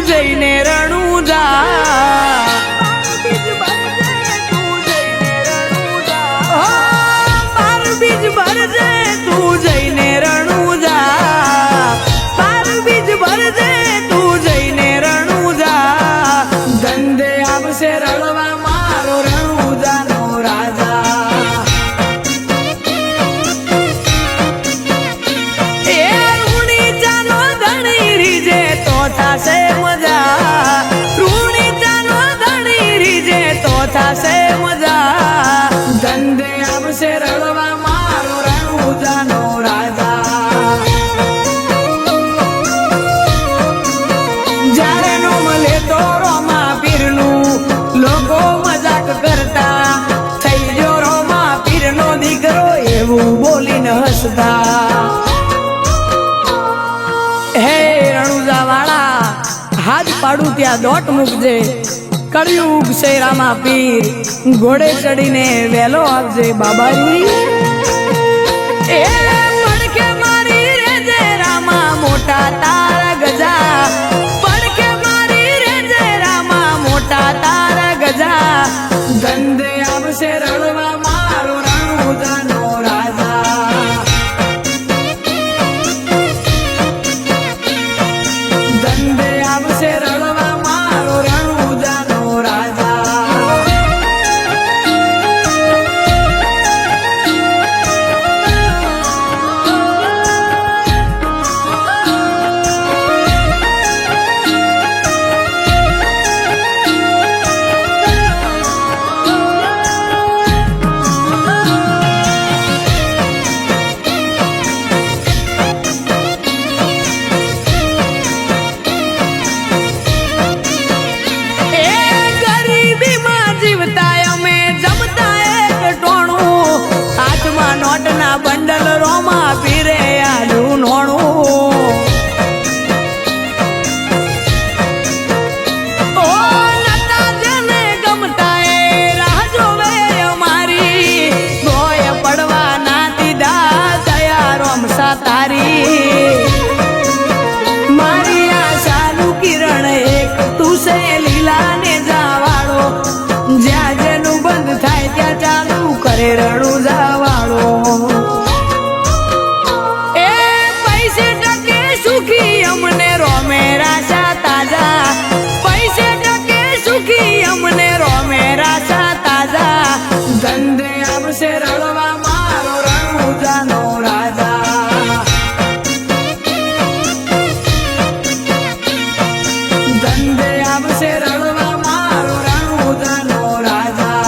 જઈને રણુજા પાર બીજ ભરજે તું જઈને રણુજા પાર બીજ ભરજે તું જઈને રણુજા ધંધે આવશે રળવા મારો રણુજાનો રાજા એ રૂણી ચાનો ધણી રીજે તો થાશે મજા રૂણી ચાનો ધણી રીજે તો થાશે મજા ધંધે આવશે રળવા મારો રણુજાનો રાજા જ્યારે નો મળે તો રોમા પીરનું લોકો મજાક કરતા થઈ ગયો રોમા પીરનો દીકરો એવું બોલીને હસતા હે રણુજા વાળા હાથ પાડું ત્યાં દોટ મૂકજે કળિયુગ છે રામા પીર ઘોડે ચડીને વેલો આવજે બાબાજી એ પડખે મારી રેજે રામા મોટા તારા ગજા પડખે મારી રેજે રામા મોટા તારા ગજા ધંધે આવશે રળવા મારો રણુજાનો રાજા ધંધે આવશે રળવા મારો રણુજાનો રાજા નોટના બંડલ રોમા પીરે આલું નોણું ઓ નતા જેને ગમતા એ રાહ જોવે અમારી ગોય પડવા ના દીધા દયા રોમસા તારી મારી આશાનું કિરણ એક તું છે લીલા ને જાવાળો જ્યાં જેનું બંધ થાય ત્યાં ચાલુ કરે રણુજા વાળો એ પૈસે ટકે સુખી અમને રોમે રાશા તાજા પૈસે ટકે સુખી અમને રોમે રાશા તાજા ધંધે આવશે રળવા મારો રણુજાનો રાજા ધંધે આવશે રળવા મારો રણુજાનો રાજા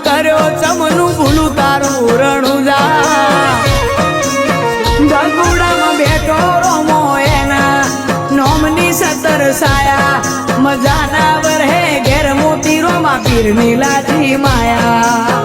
કર્યો ચમનું ભૂલું તારું રણુજા ગગુડામાં બેઠો રોમો એના નોમની સતર સાયા મજાના વરહે ઘેર મોતી રોમા પીરની લાજી માયા